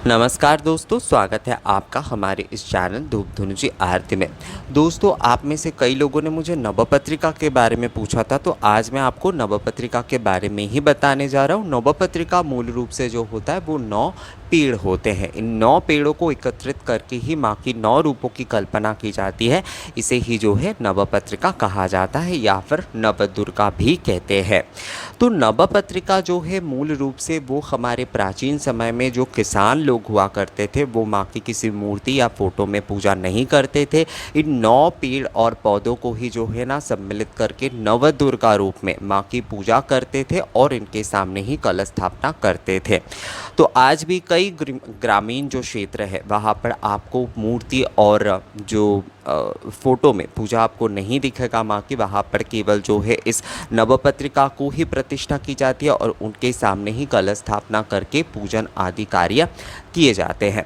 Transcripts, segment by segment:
नमस्कार दोस्तों, स्वागत है आपका हमारे इस चैनल धूप धुनु जी आरती में। दोस्तों, आप में से कई लोगों ने मुझे नवपत्रिका के बारे में पूछा था, तो आज मैं आपको नवपत्रिका के बारे में ही बताने जा रहा हूँ। नवपत्रिका मूल रूप से जो होता है वो 9 पेड़ होते हैं। इन 9 पेड़ों को एकत्रित करके ही माँ की 9 रूपों की कल्पना की जाती है। इसे ही जो है नवपत्रिका कहा जाता है या फिर नवदुर्गा भी कहते हैं। तो नवपत्रिका जो है मूल रूप से वो हमारे प्राचीन समय में जो किसान लोग हुआ करते थे वो माँ की किसी मूर्ति या फोटो में पूजा नहीं करते थे। इन 9 पेड़ और पौधों को ही जो है ना सम्मिलित करके नवदुर्गा रूप में माँ की पूजा करते थे और इनके सामने ही कलश स्थापना करते थे। तो आज भी कई ग्रामीण जो क्षेत्र है वहाँ पर आपको मूर्ति और जो फोटो में पूजा आपको नहीं दिखेगा माँ की। वहाँ पर केवल जो है इस नवपत्रिका को ही प्रतिष्ठा की जाती है और उनके सामने ही कलश स्थापना करके पूजन आदि कार्य किए जाते हैं।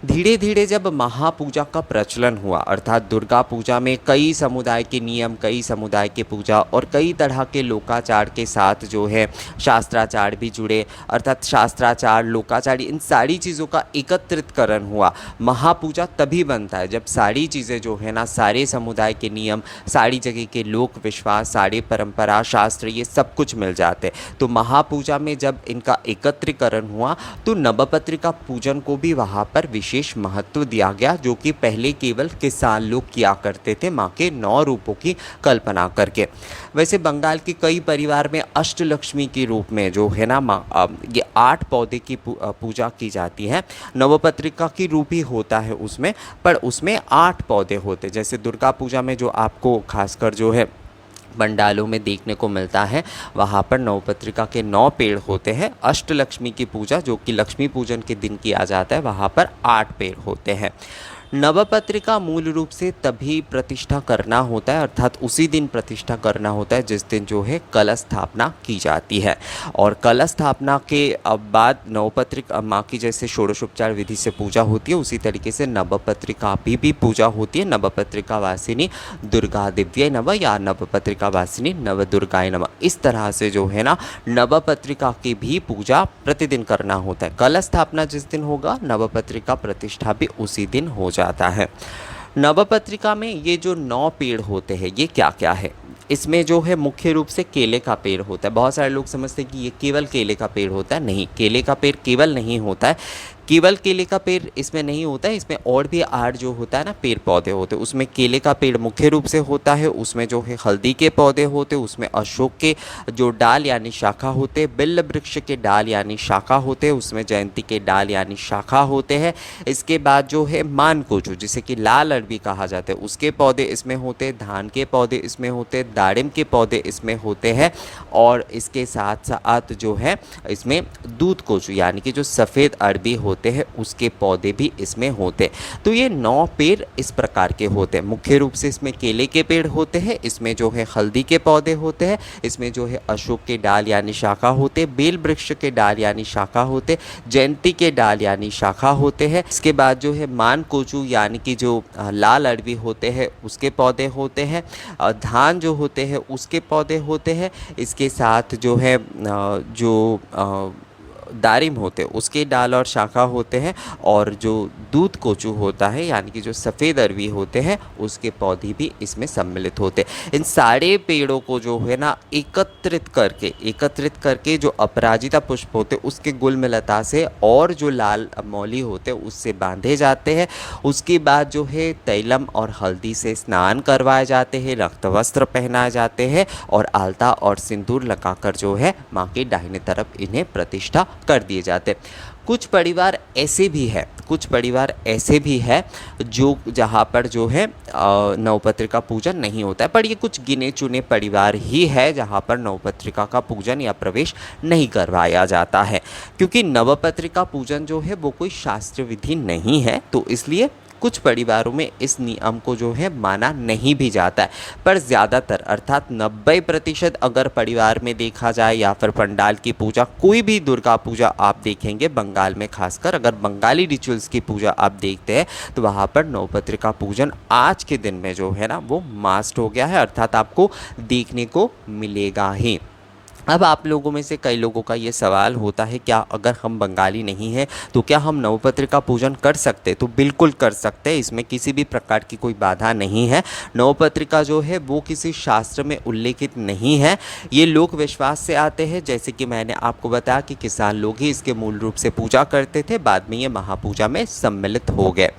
धीरे धीरे जब महापूजा का प्रचलन हुआ, अर्थात दुर्गा पूजा में कई समुदाय के नियम, कई समुदाय के पूजा और कई तरह के लोकाचार के साथ जो है शास्त्राचार भी जुड़े, अर्थात शास्त्राचार, लोकाचार, इन सारी चीज़ों का एकत्रितकरण हुआ। महापूजा तभी बनता है जब सारी चीज़ें जो है ना, सारे समुदाय के नियम, सारी जगह के लोक विश्वास, सारे परंपरा, शास्त्र, ये सब कुछ मिल जाते। तो महापूजा में जब इनका एकत्रीकरण हुआ तो नवपत्रिका पूजन को भी वहाँ पर विशेष महत्व दिया गया, जो कि पहले केवल किसान लोग किया करते थे माँ के 9 रूपों की कल्पना करके। वैसे बंगाल के कई परिवार में अष्टलक्ष्मी के रूप में जो है ना माँ, ये 8 पौधे की पूजा की जाती है। नवपत्रिका की रूप ही होता है उसमें, पर उसमें 8 पौधे होते। जैसे दुर्गा पूजा में जो आपको खासकर जो है पंडालों में देखने को मिलता है, वहाँ पर नवपत्रिका के 9 पेड़ होते हैं। अष्टलक्ष्मी की पूजा जो कि लक्ष्मी पूजन के दिन किया जाता है, वहाँ पर 8 पेड़ होते हैं। नवपत्रिका मूल रूप से तभी प्रतिष्ठा करना होता है, अर्थात उसी दिन प्रतिष्ठा करना होता है जिस दिन जो है कलश स्थापना की जाती है। और कलश स्थापना के बाद नवपत्रिका माँ की जैसे षोडशोपचार विधि से पूजा होती है, उसी तरीके से नवपत्रिका भी पूजा होती है। नवपत्रिका वासिनी दुर्गा दिव्य नमः या नवपत्रिका वासिनी नवदुर्गाय नमः, इस तरह से जो है ना नवपत्रिका की भी पूजा प्रतिदिन करना होता है। कलश स्थापना जिस दिन होगा, नवपत्रिका प्रतिष्ठा भी उसी दिन हो जाता है। नवपत्रिका में ये जो 9 पेड़ होते हैं ये क्या क्या है? इसमें जो है मुख्य रूप से केले का पेड़ होता है। बहुत सारे लोग समझते हैं कि ये केवल केले का पेड़ होता है। नहीं, केले का पेड़ केवल नहीं होता है। केवल केले का पेड़ इसमें नहीं होता है, इसमें और भी 8 जो होता है ना पेड़ पौधे होते हैं। उसमें केले का पेड़ मुख्य रूप से होता है, उसमें जो है हल्दी के पौधे होते हैं, उसमें अशोक के जो डाल यानी शाखा होते हैं, बिल्व वृक्ष के डाल यानी शाखा होते हैं, उसमें जयंती के डाल यानी शाखा होते हैं। इसके बाद जो है मानकोचू जिसे कि लाल अरबी कहा जाता है, उसके पौधे इसमें होते हैं, धान के पौधे इसमें होते हैं, दाड़िम के पौधे इसमें होते हैं और इसके साथ साथ जो है इसमें दूध कोचू यानी कि जो सफ़ेद अरबी होते हैं उसके पौधे भी इसमें होते। तो ये 9 पेड़ इस प्रकार के होते हैं। मुख्य रूप से इसमें केले के पेड़ होते हैं, इसमें जो है हल्दी के पौधे होते हैं, इसमें जो है अशोक के डाल यानी शाखा होते, बेल वृक्ष के डाल यानी शाखा होते, जयंती के डाल यानी शाखा होते हैं। इसके बाद जो है मान कोचू यानी कि जो लाल अरबी होते हैं उसके पौधे होते हैं, धान जो होते हैं उसके पौधे होते हैं। इसके साथ जो है दारिम होते हैं उसके डाल और शाखा होते हैं, और जो दूध कोचू होता है यानी कि जो सफ़ेद अरवी होते हैं उसके पौधे भी इसमें सम्मिलित होते हैं। इन सारे पेड़ों को जो है ना एकत्रित करके जो अपराजिता पुष्प होते हैं उसके गुल मिलता से और जो लाल मौली होते हैं उससे बांधे जाते हैं। उसके बाद जो है तैलम और हल्दी से स्नान करवाए जाते हैं, रक्त वस्त्र पहनाए जाते हैं और आलता और सिंदूर लगाकर जो है माँ के दाहिने तरफ इन्हें प्रतिष्ठा कर दिए जाते। कुछ परिवार ऐसे भी है जो जहाँ पर जो है नवपत्रिका पूजन नहीं होता है, पर ये कुछ गिने चुने परिवार ही है जहाँ पर नवपत्रिका का पूजन या प्रवेश नहीं करवाया जाता है, क्योंकि नवपत्रिका पूजन जो है वो कोई शास्त्र विधि नहीं है। तो इसलिए कुछ परिवारों में इस नियम को जो है माना नहीं भी जाता है, पर ज़्यादातर अर्थात 90% अगर परिवार में देखा जाए या फिर पंडाल की पूजा, कोई भी दुर्गा पूजा आप देखेंगे बंगाल में, खासकर अगर बंगाली रिचुअल्स की पूजा आप देखते हैं तो वहाँ पर नवपत्रिका पूजन आज के दिन में जो है ना वो मास्ट हो गया है, अर्थात आपको देखने को मिलेगा ही। अब आप लोगों में से कई लोगों का ये सवाल होता है, क्या अगर हम बंगाली नहीं हैं तो क्या हम नवपत्रिका पूजन कर सकते? तो बिल्कुल कर सकते हैं, इसमें किसी भी प्रकार की कोई बाधा नहीं है। नवपत्रिका जो है वो किसी शास्त्र में उल्लेखित नहीं है, ये लोक विश्वास से आते हैं। जैसे कि मैंने आपको बताया कि किसान लोग ही इसके मूल रूप से पूजा करते थे, बाद में ये महापूजा में सम्मिलित हो गए।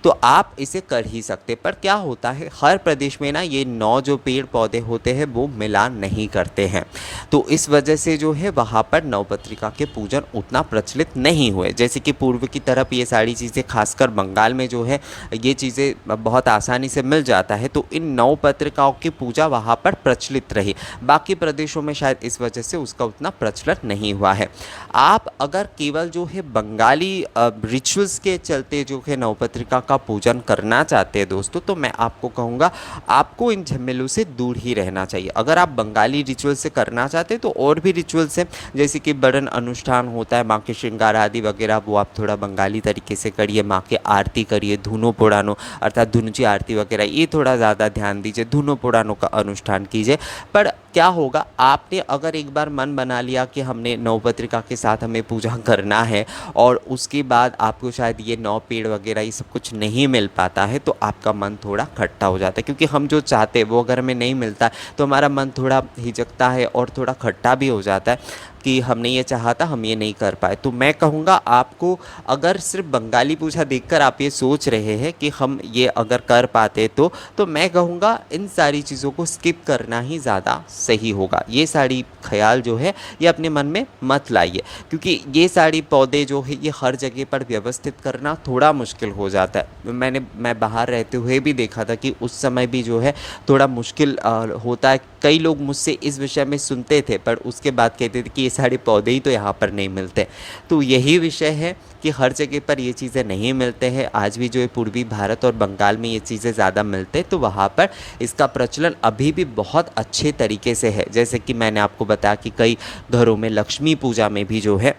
तो आप इसे कर ही सकते, पर क्या होता है हर प्रदेश में ना ये 9 जो पेड़ पौधे होते हैं वो मिलान नहीं करते हैं, तो इस वजह से जो है वहाँ पर नवपत्रिका के पूजन उतना प्रचलित नहीं हुए। जैसे कि पूर्व की तरफ ये सारी चीज़ें खासकर बंगाल में जो है ये चीज़ें बहुत आसानी से मिल जाता है, तो इन नवपत्रिकाओं की पूजा वहाँ पर प्रचलित रही। बाकी प्रदेशों में शायद इस वजह से उसका उतना प्रचलन नहीं हुआ है। आप अगर केवल जो है बंगाली रिचुअल्स के चलते जो है नवपत्रिका का पूजन करना चाहते हैं दोस्तों, तो मैं आपको कहूँगा आपको इन झमेलों से दूर ही रहना चाहिए। अगर आप बंगाली रिचुअल से करना चाहते हैं तो और भी रिचुअल्स हैं, जैसे कि बड़न अनुष्ठान होता है, माँ के श्रृंगार आदि वगैरह, वो आप थोड़ा बंगाली तरीके से करिए। माँ की आरती करिए, धुनो पुरानो अर्थात धुनुची आरती वगैरह, ये थोड़ा ज़्यादा ध्यान दीजिए, धुनो पुरानों का अनुष्ठान कीजिए। पर क्या होगा, आपने अगर एक बार मन बना लिया कि हमने नवपत्रिका के साथ हमें पूजा करना है और उसके बाद आपको शायद ये 9 पेड़ वगैरह ये सब कुछ नहीं मिल पाता है, तो आपका मन थोड़ा खट्टा हो जाता है, क्योंकि हम जो चाहते हैं वो अगर हमें नहीं मिलता है तो हमारा मन थोड़ा हिचकता है और थोड़ा खट्टा भी हो जाता है कि हमने ये चाहा था, हम ये नहीं कर पाए। तो मैं कहूँगा आपको, अगर सिर्फ बंगाली पूजा देखकर आप ये सोच रहे हैं कि हम ये अगर कर पाते तो मैं कहूँगा इन सारी चीज़ों को स्किप करना ही ज़्यादा सही होगा। ये सारी ख्याल जो है ये अपने मन में मत लाइए, क्योंकि ये सारी पौधे जो है ये हर जगह पर व्यवस्थित करना थोड़ा मुश्किल हो जाता है। मैं बाहर रहते हुए भी देखा था कि उस समय भी जो है थोड़ा मुश्किल होता है। कई लोग मुझसे इस विषय में सुनते थे, पर उसके बाद कहते थे कि ये सारे पौधे ही तो यहाँ पर नहीं मिलते। तो यही विषय है कि हर जगह पर ये चीज़ें नहीं मिलते हैं। आज भी जो है पूर्वी भारत और बंगाल में ये चीज़ें ज़्यादा मिलते हैं, तो वहाँ पर इसका प्रचलन अभी भी बहुत अच्छे तरीके से है। जैसे कि मैंने आपको बताया कि कई घरों में लक्ष्मी पूजा में भी जो है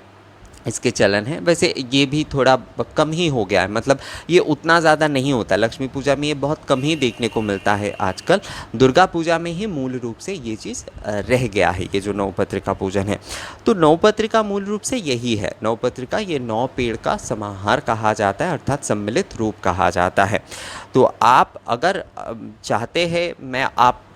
इसके चलन है। वैसे ये भी थोड़ा कम ही हो गया है, मतलब ये उतना ज़्यादा नहीं होता। लक्ष्मी पूजा में ये बहुत कम ही देखने को मिलता है आजकल। दुर्गा पूजा में ही मूल रूप से ये चीज़ रह गया है, ये जो नवपत्रिका पूजन है। तो नवपत्रिका मूल रूप से यही है। नवपत्रिका ये 9 पेड़ का समाहार कहा जाता है, अर्थात सम्मिलित रूप कहा जाता है। तो आप अगर चाहते हैं,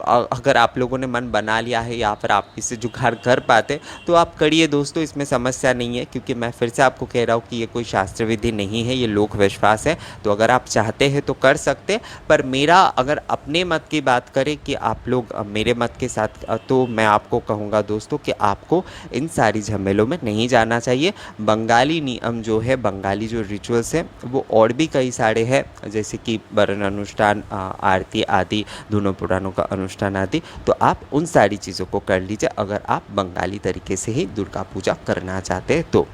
अगर आप लोगों ने मन बना लिया है या फिर आप इससे जुगाड़ कर पाते तो आप करिए दोस्तों, इसमें समस्या नहीं है। क्योंकि मैं फिर से आपको कह रहा हूँ कि ये कोई शास्त्र विधि नहीं है, ये लोक विश्वास है। तो अगर आप चाहते हैं तो कर सकते, पर मेरा अगर अपने मत की बात करें कि आप लोग मेरे मत के साथ, तो मैं आपको कहूँगा दोस्तों कि आपको इन सारी झमेलों में नहीं जाना चाहिए। बंगाली नियम जो है, बंगाली जो रिचुअल्स हैं वो और भी कई सारे हैं, जैसे कि वरण अनुष्ठान, आरती आदि, धुनो पुराणों का अनुष्ठान आदि। तो आप उन सारी चीज़ों को कर लीजिए अगर आप बंगाली तरीके से ही दुर्गा पूजा करना चाहते हैं तो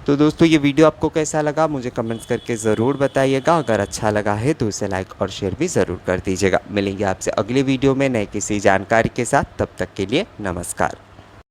दोस्तों ये वीडियो आपको कैसा लगा मुझे कमेंट्स करके ज़रूर बताइएगा। अगर अच्छा लगा है तो इसे लाइक और शेयर भी ज़रूर कर दीजिएगा। मिलेंगे आपसे अगली वीडियो में नए किसी जानकारी के साथ, तब तक के लिए नमस्कार।